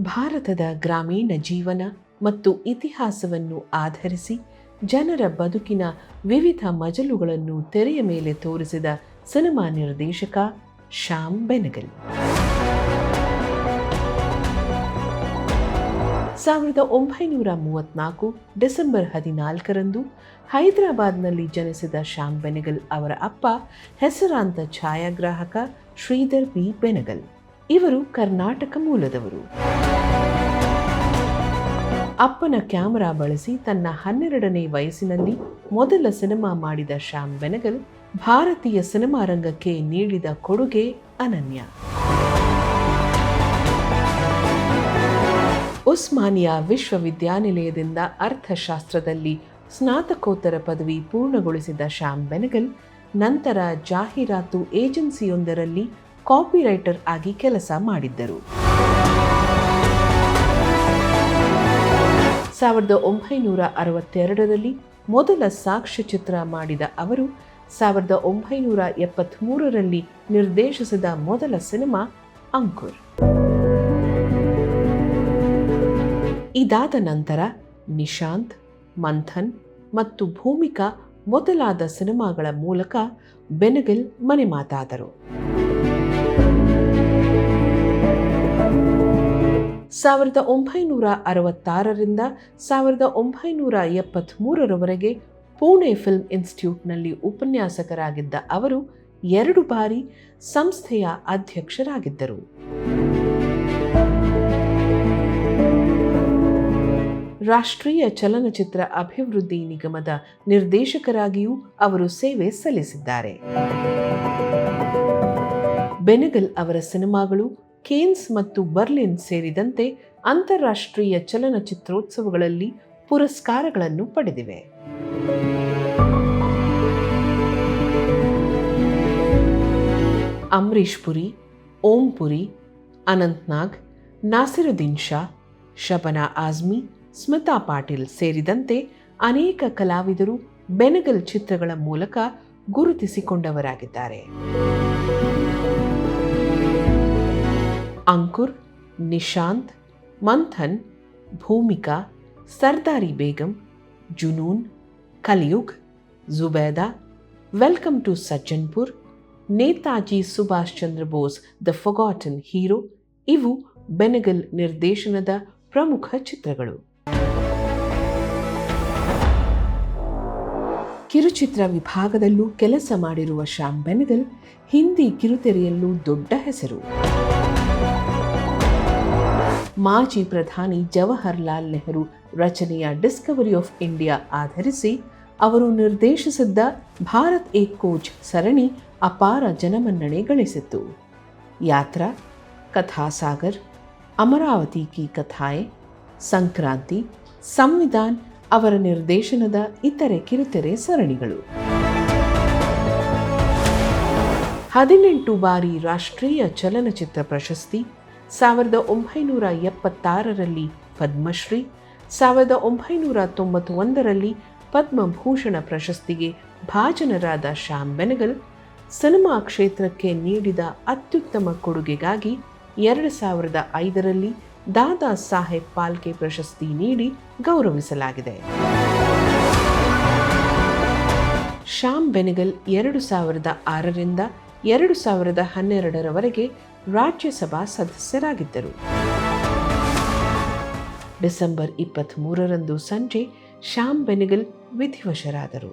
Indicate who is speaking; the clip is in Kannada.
Speaker 1: ಭಾರತದ ಗ್ರಾಮೀಣ ಜೀವನ ಮತ್ತು ಇತಿಹಾಸವನ್ನು ಆಧರಿಸಿ ಜನರ ಬದುಕಿನ ವಿವಿಧ ಮಜಲುಗಳನ್ನು ತೆರೆಯ ಮೇಲೆ ತೋರಿಸಿದ ಸಿನಿಮಾ ನಿರ್ದೇಶಕ ಶ್ಯಾಮ್ ಬೆನಗಲ್. 1934 ಡಿಸೆಂಬರ್ 14ರಂದು ಹೈದರಾಬಾದ್ನಲ್ಲಿ ಜನಿಸಿದ ಶ್ಯಾಮ್ ಬೆನಗಲ್ ಅವರ ಅಪ್ಪ ಹೆಸರಾಂತ ಛಾಯಾಗ್ರಾಹಕ ಶ್ರೀಧರ್ ಬಿ ಬೆನಗಲ್. ಇವರು ಕರ್ನಾಟಕ ಮೂಲದವರು. ಅಪ್ಪನ ಕ್ಯಾಮರಾ ಬಳಸಿ ತನ್ನ 12ನೇ ವಯಸ್ಸಿನಲ್ಲಿ ಮೊದಲ ಸಿನಿಮಾ ಮಾಡಿದ ಶ್ಯಾಮ್ ಬೆನಗಲ್ ಭಾರತೀಯ ಸಿನಿಮಾ ರಂಗಕ್ಕೆ ನೀಡಿದ ಕೊಡುಗೆ ಅನನ್ಯ. ಉಸ್ಮಾನಿಯಾ ವಿಶ್ವವಿದ್ಯಾನಿಲಯದಿಂದ ಅರ್ಥಶಾಸ್ತ್ರದಲ್ಲಿ ಸ್ನಾತಕೋತ್ತರ ಪದವಿ ಪೂರ್ಣಗೊಳಿಸಿದ ಶ್ಯಾಮ್ ಬೆನಗಲ್ ನಂತರ ಜಾಹೀರಾತು ಏಜೆನ್ಸಿಯೊಂದರಲ್ಲಿ ಕಾಪಿರೈಟರ್ ಆಗಿ ಕೆಲಸ ಮಾಡಿದ್ದರು. 1962ರಲ್ಲಿ ಮೊದಲ ಸಾಕ್ಷ್ಯಚಿತ್ರ ಮಾಡಿದ ಅವರು 1973ರಲ್ಲಿ ನಿರ್ದೇಶಿಸಿದ ಮೊದಲ ಸಿನಿಮಾ ಅಂಕುರ್. ಇದಾದ ನಂತರ ನಿಶಾಂತ್, ಮಂಥನ್ ಮತ್ತು ಭೂಮಿಕಾ ಮೊದಲಾದ ಸಿನಿಮಾಗಳ ಮೂಲಕ ಬೆನಗಲ್ ಮನೆ ಮಾತಾದರು. 1966ರಿಂದ 1973ರವರೆಗೆ ಪುಣೆ ಫಿಲ್ಮ್ ಇನ್ಸ್ಟಿಟ್ಯೂಟ್ನಲ್ಲಿ ಉಪನ್ಯಾಸಕರಾಗಿದ್ದ ಅವರು 2 ಬಾರಿ ಸಂಸ್ಥೆಯ ಅಧ್ಯಕ್ಷರಾಗಿದ್ದರು. ರಾಷ್ಟ್ರೀಯ ಚಲನಚಿತ್ರ ಅಭಿವೃದ್ಧಿ ನಿಗಮದ ನಿರ್ದೇಶಕರಾಗಿಯೂ ಅವರು ಸೇವೆ ಸಲ್ಲಿಸಿದ್ದಾರೆ. ಬೆನಗಲ್ ಅವರ ಸಿನಿಮಾಗಳು ಕೇನ್ಸ್ ಮತ್ತು ಬರ್ಲಿನ್ ಸೇರಿದಂತೆ ಅಂತಾರಾಷ್ಟ್ರೀಯ ಚಲನಚಿತ್ರೋತ್ಸವಗಳಲ್ಲಿ ಪುರಸ್ಕಾರಗಳನ್ನು ಪಡೆದಿವೆ. ಅಮರೀಶ್ ಪುರಿ, ಓಂ ಪುರಿ, ಅನಂತ್ ನಾಗ್, ನಾಸಿರುದ್ದೀನ್ ಶಾ, ಶಬನಾ ಆಜ್ಮಿ, ಸ್ಮಿತಾ ಪಾಟೀಲ್ ಸೇರಿದಂತೆ ಅನೇಕ ಕಲಾವಿದರು ಬೆನಗಲ್ ಚಿತ್ರಗಳ ಮೂಲಕ ಗುರುತಿಸಿಕೊಂಡವರಾಗಿದ್ದಾರೆ. Ankur, Nishant, Manthan, Bhumika, Sardari Begum, Junoon, Kalyug, Zubeidaa, welcome to Sajjanpur, Netaji Subhash Chandra Bose the forgotten hero ಇವು ಬೆನಗಲ್ ನಿರ್ದೇಶನದ ಪ್ರಮುಖ ಚಿತ್ರಗಳು. ಕಿರುಚಿತ್ರ ವಿಭಾಗದಲ್ಲೂ ಕೆಲಸ ಮಾಡಿರುವ ಶ್ಯಾಮ್ ಬೆನಗಲ್ ಹಿಂದಿ ಕಿರುತೆರೆಯಲ್ಲೂ ದೊಡ್ಡ ಹೆಸರು. ಮಾಜಿ ಪ್ರಧಾನಿ ಜವಾಹರ್ಲಾಲ್ ನೆಹರು ರಚನೆಯ ಡಿಸ್ಕವರಿ ಆಫ್ ಇಂಡಿಯಾ ಆಧರಿಸಿ ಅವರು ನಿರ್ದೇಶಿಸಿದ್ದ ಭಾರತ್ ಏಕ್ ಕೋಚ್ ಸರಣಿ ಅಪಾರ ಜನಮನ್ನಣೆ ಗಳಿಸಿತ್ತು. ಯಾತ್ರಾ, ಕಥಾಸಾಗರ್, ಅಮರಾವತಿ ಕಿ ಕಥಾಯೆ, ಸಂಕ್ರಾಂತಿ, ಸಂವಿಧಾನ್ ಅವರ ನಿರ್ದೇಶನದ ಇತರೆ ಕಿರುತೆರೆ ಸರಣಿಗಳು. 18 ಬಾರಿ ರಾಷ್ಟ್ರೀಯ ಚಲನಚಿತ್ರ ಪ್ರಶಸ್ತಿ, 1976ರಲ್ಲಿ ಪದ್ಮಶ್ರೀ, 1991ರಲ್ಲಿ ಪದ್ಮಭೂಷಣ ಪ್ರಶಸ್ತಿಗೆ ಭಾಜನರಾದ ಶ್ಯಾಮ್ ಬೆನಗಲ್ ಸಿನಿಮಾ ಕ್ಷೇತ್ರಕ್ಕೆ ನೀಡಿದ ಅತ್ಯುತ್ತಮ ಕೊಡುಗೆಗಾಗಿ 2005ರಲ್ಲಿ ದಾದಾ ಸಾಹೇಬ್ ಫಾಲ್ಕೆ ಪ್ರಶಸ್ತಿ ನೀಡಿ ಗೌರವಿಸಲಾಗಿದೆ. ಶ್ಯಾಮ್ ಬೆನಗಲ್ 2006ರಿಂದ 2012ರವರೆಗೆ ರಾಜ್ಯಸಭಾ ಸದಸ್ಯರಾಗಿದ್ದರು. ಡಿಸೆಂಬರ್ 23ರಂದು ಸಂಜೆ ಶ್ಯಾಮ್ ಬೆನಗಲ್ ವಿಧಿವಶರಾದರು.